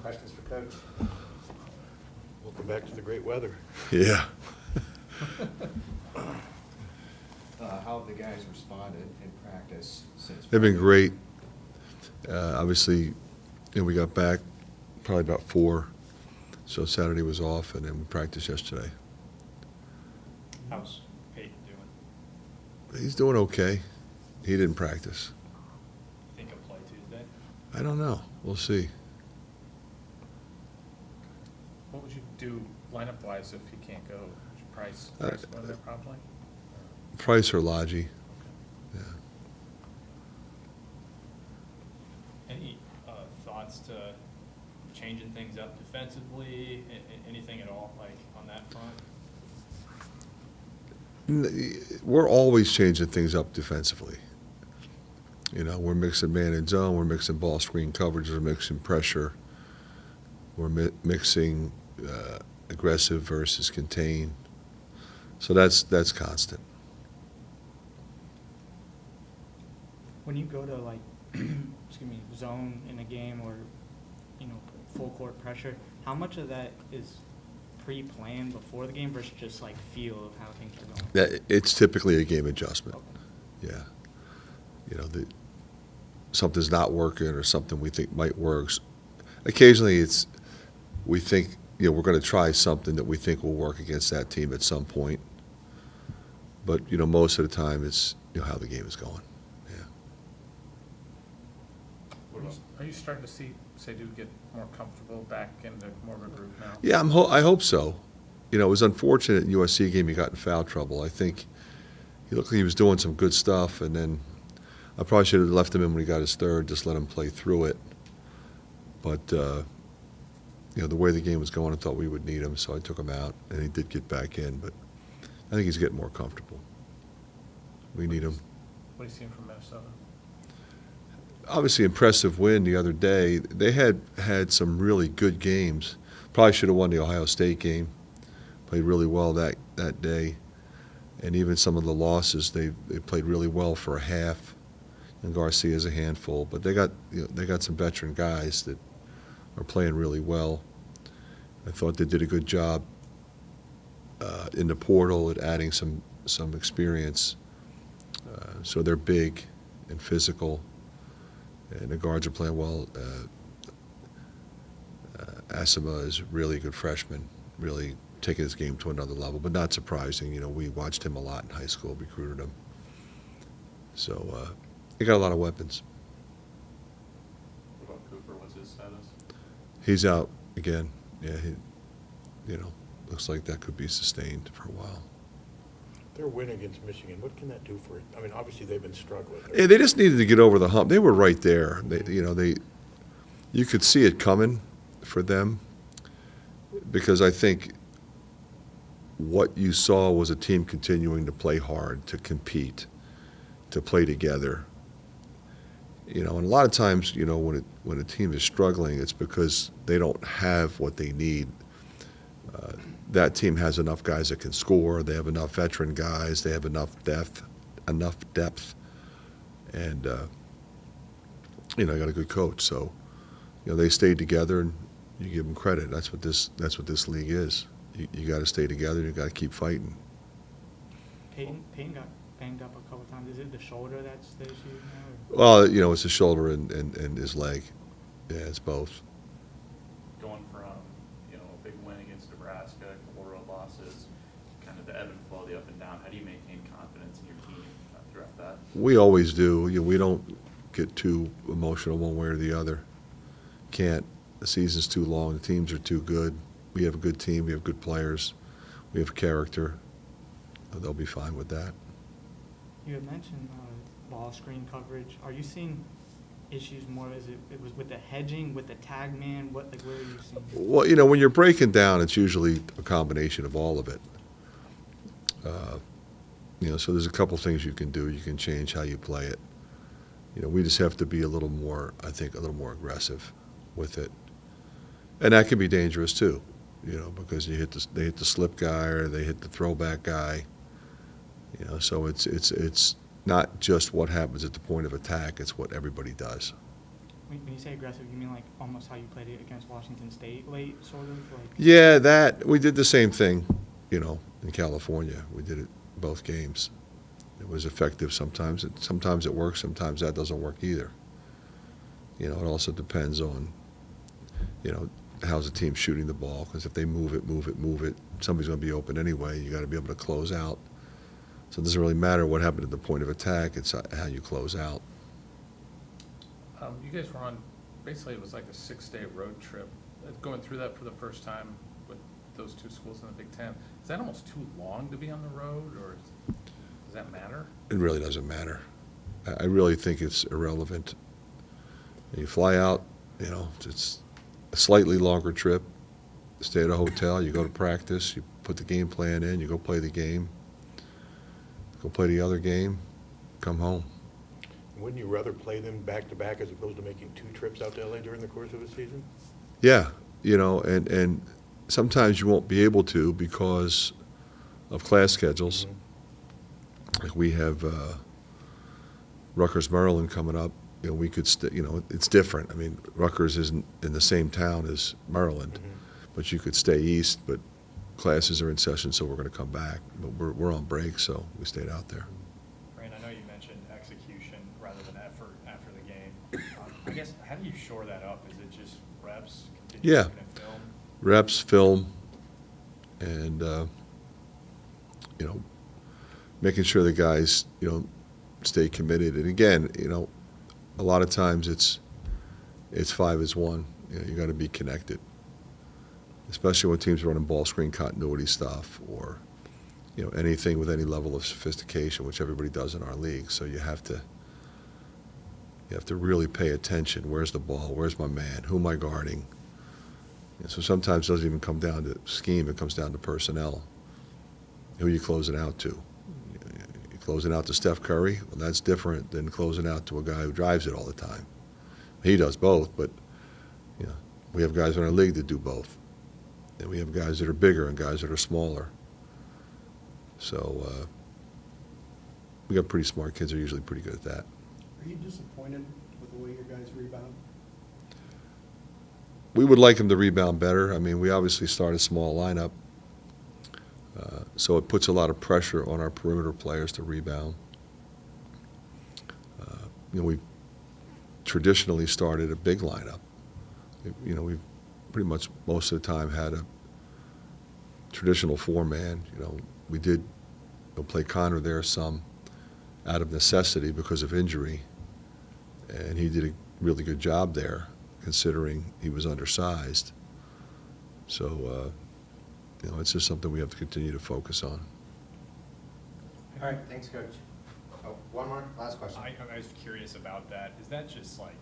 questions for Coach? Welcome back to the great weather. Yeah. How have the guys responded in practice since? They've been great. Obviously, we got back probably about 4, so Saturday was off, and then we practiced yesterday. How's Peyton doing? He's doing okay. He didn't practice. Think he'll play Tuesday? I don't know. We'll see. What would you do lineup-wise if he can't go? Would you price go in there probably? Price or Lodgy. Yeah. Any thoughts to changing things up defensively? Anything at all, like on that front? We're always changing things up defensively. We're mixing man and zone, we're mixing ball screen coverage, we're mixing pressure, we're mixing aggressive versus contain. So that's constant. When you go to like, excuse me, zone in a game or, full court pressure, how much of that is pre-planned before the game versus just like feel of how things are going? It's typically a game adjustment. Okay. Yeah. Something's not working or something we think might work. Occasionally we think, we're going to try something that we think will work against that team at some point. But, most of the time it's, how the game is going. Yeah. Are you starting to see Seydou get more comfortable back into more of a group now? Yeah, I hope so. It was unfortunate in USC game he got in foul trouble. I think he looked like he was doing some good stuff, and then I probably should have left him in when he got his third, just let him play through it. But, the way the game was going, I thought we would need him, so I took him out, and he did get back in. But I think he's getting more comfortable. We need him. What are you seeing from Minnesota? Obviously, impressive win the other day. They had some really good games. Probably should have won the Ohio State game. Played really well that day. And even some of the losses, they played really well for a half. And Garcia's a handful, but they got some veteran guys that are playing really well. I thought they did a good job in the portal at adding some experience. So they're big and physical, and the guards are playing well. Asima is a really good freshman, really taking his game to another level, but not surprising. We watched him a lot in high school, recruited him. So they got a lot of weapons. What about Cooper? What's his status? He's out again. Yeah, looks like that could be sustained for a while. Their win against Michigan, what can that do for it? I mean, obviously they've been struggling. Yeah, they just needed to get over the hump. They were right there. You could see it coming for them, because I think what you saw was a team continuing to play hard, to compete, to play together. And a lot of times, when a team is struggling, it's because they don't have what they need. That team has enough guys that can score. They have enough veteran guys. They have enough depth, and they got a good coach. So, they stayed together, and you give them credit. That's what this league is. You got to stay together. You got to keep fighting. Peyton got banged up a couple times. Is it the shoulder that's the issue now? Well, it's the shoulder and his leg. Yeah, it's both. Going from, a big win against Nebraska, a couple road losses, kind of the ebb and flow, the up and down. How do you maintain confidence in your team throughout that? We always do. We don't get too emotional one way or the other. Can't. The season's too long. The teams are too good. We have a good team. We have good players. We have character. They'll be fine with that. You had mentioned ball screen coverage. Are you seeing issues more? It was with the hedging, with the tag man? Where are you seeing? Well, when you're breaking down, it's usually a combination of all of it. So there's a couple things you can do. You can change how you play it. We just have to be a little more aggressive with it, and that can be dangerous too. Because they hit the slip guy or they hit the throwback guy. So it's not just what happens at the point of attack; it's what everybody does. when you say aggressive, you mean like almost how you played it against Washington State late, sort of? Like? Yeah, we did the same thing, in California. We did it both games. It was effective sometimes. Sometimes it works, sometimes that doesn't work either. It also depends on, how's the team shooting the ball, because if they move it, somebody's going to be open anyway. You got to be able to close out. So it doesn't really matter what happened at the point of attack, it's how you close out. You guys were on, basically it was like a 6-day road trip. Going through that for the first time with those two schools in the Big Ten, is that almost too long to be on the road, or does that matter? It really doesn't matter. I really think it's irrelevant. You fly out, it's a slightly longer trip, stay at a hotel, you go to practice, you put the game plan in, you go play the game, go play the other game, come home. Wouldn't you rather play them back-to-back as opposed to making 2 trips out to LA during the course of a season? Yeah, and sometimes you won't be able to because of class schedules. Mm-hmm. Like we have Rutgers, Maryland coming up. We could, it's different. I mean, Rutgers isn't in the same town as Maryland, Mm-hmm. but you could stay east, but classes are in session, so we're going to come back. But we're on break, so we stayed out there. Fran, I know you mentioned execution rather than effort after the game. I guess, how do you shore that up? Is it just reps? Yeah. Looking at film? Reps, film, and, making sure the guys, stay committed. And again, a lot of times it's 5 as 1. You got to be connected, especially when teams are running ball screen continuity stuff or, anything with any level of sophistication, which everybody does in our league. So you have to really pay attention. Where's the ball? Where's my man? Who am I guarding? So sometimes it doesn't even come down to scheme. It comes down to personnel. Who are you closing out to? You're closing out to Steph Curry? Well, that's different than closing out to a guy who drives it all the time. He does both, but we have guys in our league that do both. And we have guys that are bigger and guys that are smaller. So we got pretty smart kids who are usually pretty good at that. Are you disappointed with the way your guys rebound? We would like them to rebound better. I mean, we obviously start a small lineup, so it puts a lot of pressure on our perimeter players to rebound. We've traditionally started a big lineup. We've pretty much most of the time had a traditional 4-man. We did play Connor there some out of necessity because of injury, and he did a really good job there, considering he was undersized. So, it's just something we have to continue to focus on. All right, thanks, Coach. Oh, one more, last question. I was curious about that. Is that just like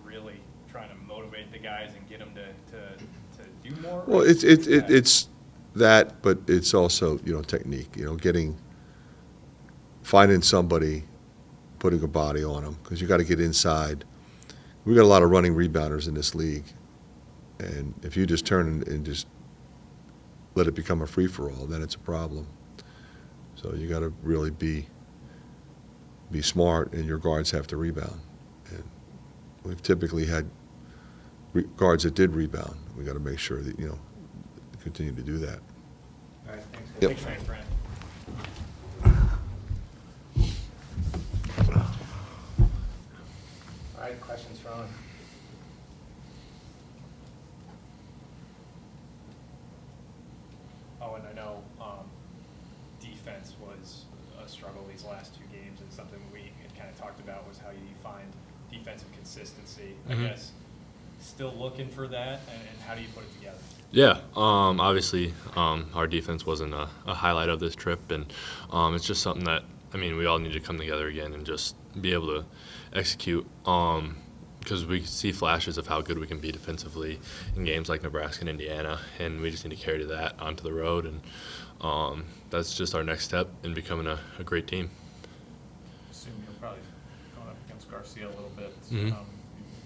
really trying to motivate the guys and get them to do more? Well, it's that, but it's also, technique, finding somebody, putting a body on them, because you got to get inside. We got a lot of running rebounders in this league, and if you just turn and just let it become a free-for-all, then it's a problem. So you got to really be smart, and your guards have to rebound. And we've typically had guards that did rebound. We got to make sure that continue to do that. All right, thanks. Yep. Thanks, Fran. All right, questions, Ron? Oh, and I know defense was a struggle these last 2 games, and something we had kind of talked about was how you find defensive consistency. I guess still looking for that, and how do you put it together? Yeah, obviously our defense wasn't a highlight of this trip, and it's just something that, we all need to come together again and just be able to execute, because we see flashes of how good we can be defensively in games like Nebraska and Indiana, and we just need to carry that onto the road, and that's just our next step in becoming a great team. Assume you're probably going up against Garcia a little bit. Mhm. You've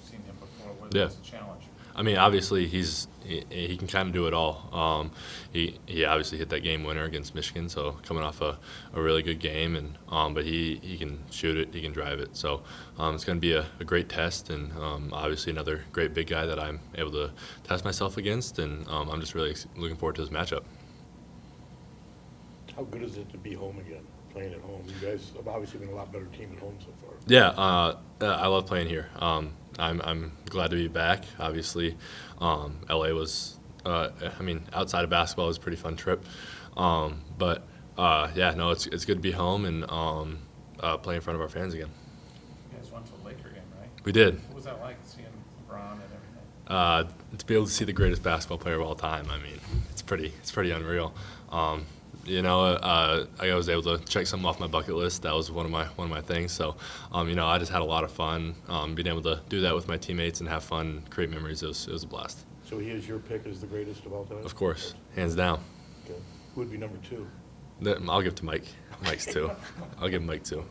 seen him before. Yeah. What's the challenge? I mean, obviously he can kind of do it all. He obviously hit that game winner against Michigan, so coming off a really good game, and but he can shoot it, he can drive it. So it's going to be a great test, and obviously another great big guy that I'm able to test myself against, and I'm just really looking forward to this matchup. How good is it to be home again, playing at home? You guys have obviously been a lot better team at home so far. Yeah, I love playing here. I'm glad to be back. Obviously, LA was, I mean, outside of basketball, it was a pretty fun trip. But yeah, no, it's good to be home and play in front of our fans again. You guys went to a Laker game, right? We did. What was that like, seeing LeBron and everything? To be able to see the greatest basketball player of all time, I mean, it's pretty unreal. You know, I was able to check something off my bucket list. That was one of my things. So, you know, I just had a lot of fun being able to do that with my teammates and have fun, create memories. It was a blast. So he is your pick as the greatest of all time? Of course, hands down. Okay. Who would be number 2? I'll give to Mike. Mike's 2. I'll give Mike 2.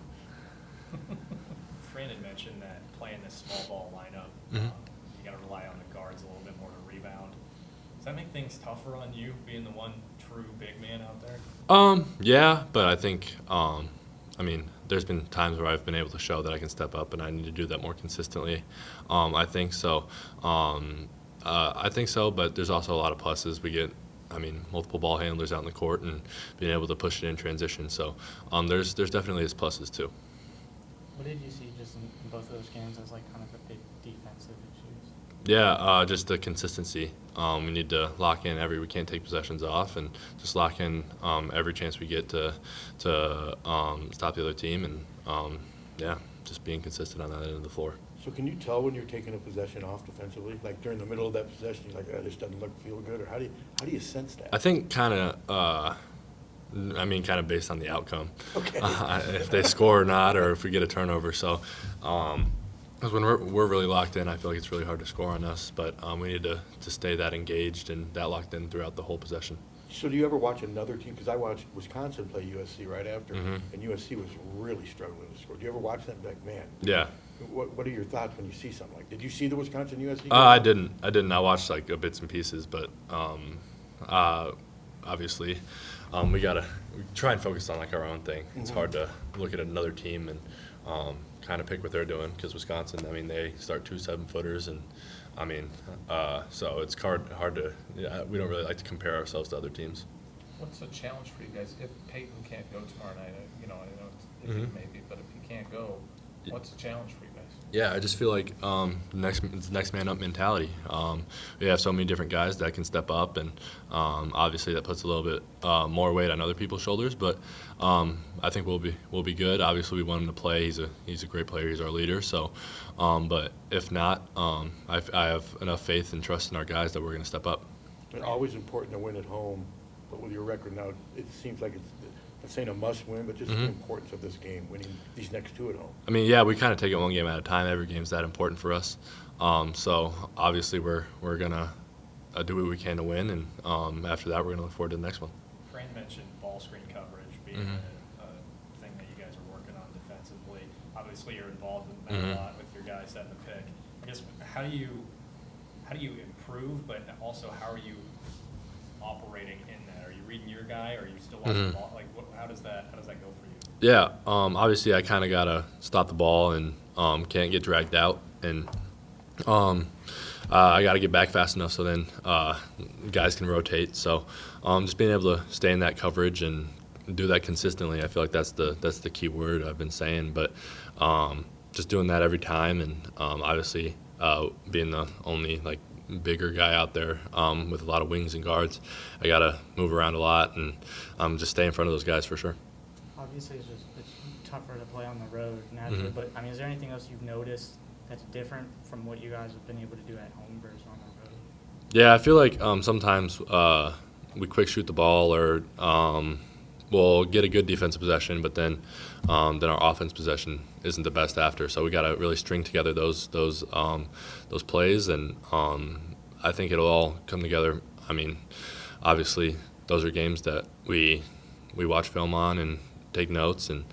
Fran had mentioned that playing this small ball lineup, Mhm. you got to rely on the guards a little bit more to rebound. Does that make things tougher on you, being the one true big man out there? Yeah, but I think, I mean, there's been times where I've been able to show that I can step up, and I need to do that more consistently. I think so. But there's also a lot of pluses. We get, I mean, multiple ball handlers out in the court and being able to push it in transition. So there's definitely its pluses too. What did you see just in both of those games as like kind of the big defensive issues? Yeah, just the consistency. We need to lock in we can't take possessions off, and just lock in every chance we get to stop the other team, and yeah, just being consistent on that end of the floor. So can you tell when you're taking a possession off defensively? Like during the middle of that possession, you're like, this doesn't feel good, or how do you sense that? I think kind of, kind of based on the outcome. Okay. If they score or not, or if we get a turnover. So, because when we're really locked in, I feel like it's really hard to score on us. But we need to stay that engaged and that locked in throughout the whole possession. So do you ever watch another team? Because I watched Wisconsin play USC right after, Mhm. and USC was really struggling to score. Do you ever watch them? Like, man, Yeah. what are your thoughts when you see something like? Did you see the Wisconsin USC game? I didn't. I watched like bits and pieces, but obviously, we try and focus on like our own thing. It's Mhm. hard to look at another team and kind of pick what they're doing, because Wisconsin, I mean, they start 2 7-footers, and I mean, so it's hard to. Yeah, we don't really like to compare ourselves to other teams. What's the challenge for you guys if Peyton can't go tomorrow night? I know it's Mhm. maybe, but if he can't go, what's the challenge for you guys? Yeah, I just feel like it's next man up mentality. We have so many different guys that can step up, and obviously that puts a little bit more weight on other people's shoulders. But I think we'll be good. Obviously, we want him to play. He's a great player. He's our leader. So, but if not, I have enough faith and trust in our guys that we're going to step up. It's always important to win at home, but with your record now, it seems like it's saying a must-win, but just the Mhm. importance of this game, winning these next 2 at home. I mean, yeah, we kind of take it one game at a time. Every game's that important for us. So obviously we're gonna do what we can to win, and after that we're gonna look forward to the next one. Fran mentioned ball screen coverage being Mhm. a thing that you guys are working on defensively. Obviously, you're involved in that Mhm. a lot with your guys setting the pick. I guess how do you improve, but also how are you operating in that? Are you reading your guy, or are you still watching the Mhm. ball? Like, how does that go for you? Yeah, obviously I kind of gotta stop the ball and can't get dragged out, and I gotta get back fast enough so then guys can rotate. So just being able to stay in that coverage and do that consistently, I feel like that's the key word I've been saying. But just doing that every time, and obviously being the only like bigger guy out there with a lot of wings and guards, I gotta move around a lot and just stay in front of those guys for sure. Obviously, it's tougher to play on the road naturally, Mhm. but I mean, is there anything else you've noticed that's different from what you guys have been able to do at home versus on the road? Yeah, I feel like sometimes we quick shoot the ball, or we'll get a good defensive possession, but then our offense possession isn't the best after. So we got to really string together those plays, and I think it'll all come together. I mean, obviously those are games that we watch film on and take notes, and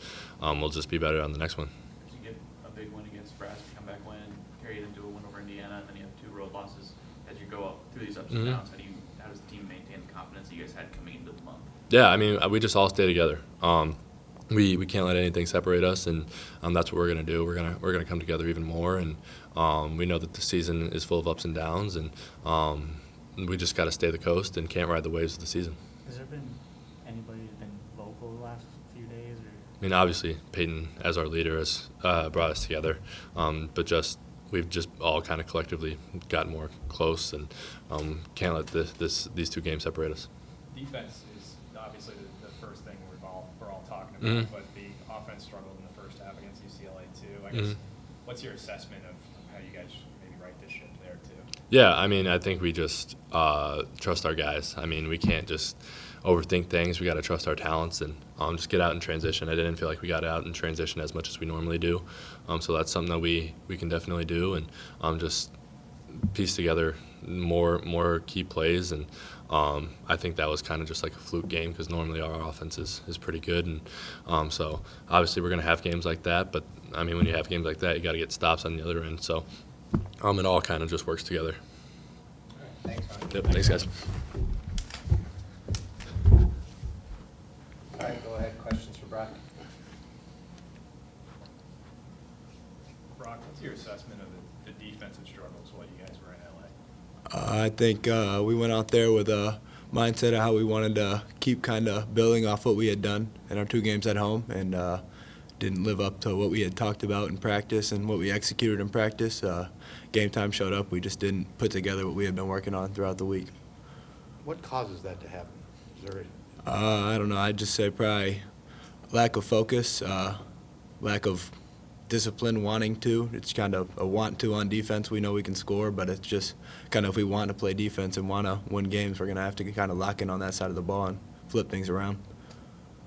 we'll just be better on the next one. You get a big win against Nebraska, come back win, carry it into a win over Indiana, and then you have 2 road losses as you go up through these ups Mhm. and downs, how does the team maintain the confidence that you guys had coming into the month? Yeah, I mean, we just all stay together. We can't let anything separate us, and that's what we're gonna do. We're gonna come together even more, and we know that the season is full of ups and downs, and we just got to stay the coast and can't ride the waves of the season. Has there been anybody who's been vocal the last few days, or? I mean, obviously, Peyton, as our leader, has brought us together, but we've just all kind of collectively gotten more close, and can't let these two games separate us. Defense is obviously the first thing we're all talking about, Mhm. but the offense struggled in the first half against UCLA too. I guess, Mhm. what's your assessment of how you guys maybe right this ship there too? Yeah, I mean, I think we just trust our guys. I mean, we can't just overthink things. We got to trust our talents and just get out in transition. I didn't feel like we got out in transition as much as we normally do, so that's something that we can definitely do, and just piece together more key plays. And I think that was kind of just like a fluke game because normally our offense is pretty good, and so obviously we're going to have games like that. But I mean, when you have games like that, you got to get stops on the other end. So it all kind of just works together. Thanks, Ryan. Yep, thanks, guys. All right, go ahead, questions for Brock? Brock, what's your assessment of the defensive struggles while you guys were in LA? I think we went out there with a mindset of how we wanted to keep kind of building off what we had done in our 2 games at home, and didn't live up to what we had talked about in practice and what we executed in practice. Game time showed up. We just didn't put together what we had been working on throughout the week. What causes that to happen? Is there I don't know. I'd just say probably lack of focus, lack of discipline, wanting to. It's kind of a want to on defense. We know we can score, but it's just kind of if we want to play defense and want to win games, we're going to have to kind of lock in on that side of the ball and flip things around.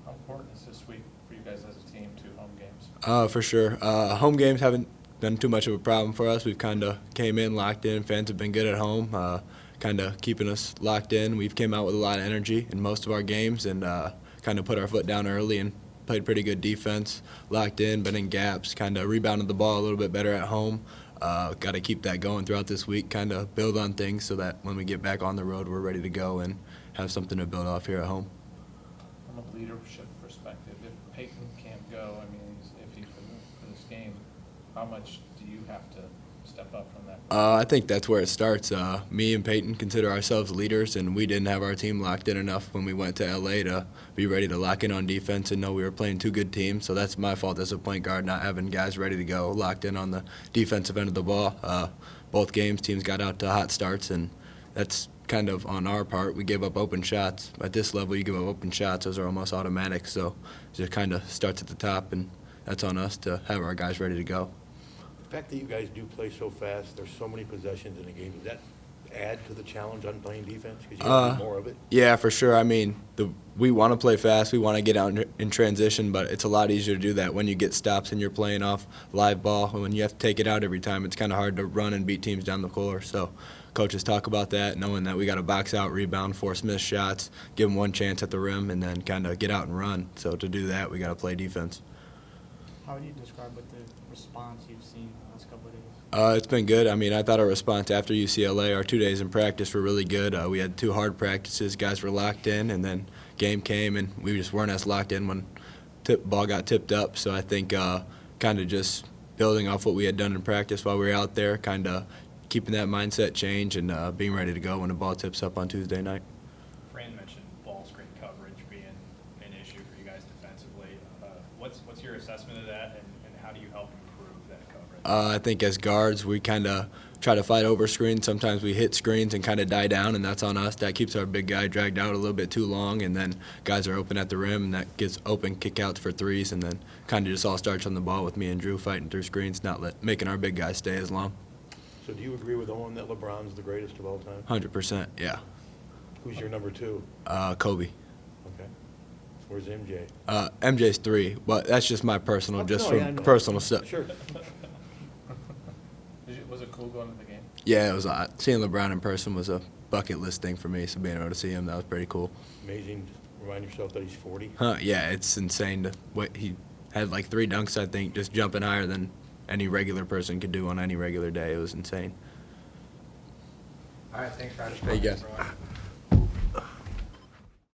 How important is this week for you guys as a team, 2 home games? For sure. Home games haven't been too much of a problem for us. We've kind of came in, locked in. Fans have been good at home, kind of keeping us locked in. We've came out with a lot of energy in most of our games and kind of put our foot down early and played pretty good defense, locked in, been in gaps, kind of rebounded the ball a little bit better at home. Got to keep that going throughout this week, kind of build on things so that when we get back on the road, we're ready to go and have something to build off here at home. From a leadership perspective, if Peyton can't go, I mean, he's iffy for this game, how much do you have to step up from that? I think that's where it starts. Me and Peyton consider ourselves leaders, and we didn't have our team locked in enough when we went to LA to be ready to lock in on defense and know we were playing 2 good teams. So that's my fault as a point guard, not having guys ready to go, locked in on the defensive end of the ball. Both games, teams got out to hot starts, and that's kind of on our part. We gave up open shots. At this level, you give up open shots, those are almost automatic. So it just kind of starts at the top, and that's on us to have our guys ready to go. The fact that you guys do play so fast, there's so many possessions in a game, does that add to the challenge on playing defense? Because you got to do more of it? Yeah, for sure. I mean, we want to play fast. We want to get out in transition, but it's a lot easier to do that when you get stops and you're playing off live ball. And when you have to take it out every time, it's kind of hard to run and beat teams down the floor. So coaches talk about that, knowing that we got to box out, rebound, force missed shots, give them one chance at the rim, and then kind of get out and run. So to do that, we got to play defense. How would you describe what the response you've seen the last couple of days? It's been good. I mean, I thought our response after UCLA, our 2 days in practice were really good. We had 2 hard practices. Guys were locked in, and then game came, and we just weren't as locked in when ball got tipped up. So I think kind of just building off what we had done in practice while we were out there, kind of keeping that mindset change and being ready to go when the ball tips up on Tuesday night. Fran mentioned ball screen coverage being an issue for you guys defensively. What's your assessment of that, and how do you help improve that coverage? I think as guards, we kind of try to fight over screens. Sometimes we hit screens and kind of die down, and that's on us. That keeps our big guy dragged out a little bit too long, and then guys are open at the rim, and that gets open kickouts for threes, and then kind of just all starts on the ball with me and Drew fighting through screens, not making our big guys stay as long. So do you agree with Owen that LeBron's the greatest of all time? 100%, yeah. Who's your number 2? Kobe. Okay. Where's MJ? MJ's 3, but that's just my personal, personal stuff. Sure. Was it cool going to the game? Yeah, it was. Seeing LeBron in person was a bucket list thing for me. So being able to see him, that was pretty cool. Amazing. Remind yourself that he's 40. Yeah, it's insane. He had like 3 dunks, I think, just jumping higher than any regular person could do on any regular day. It was insane. All right, thanks, Raj. Thank you guys.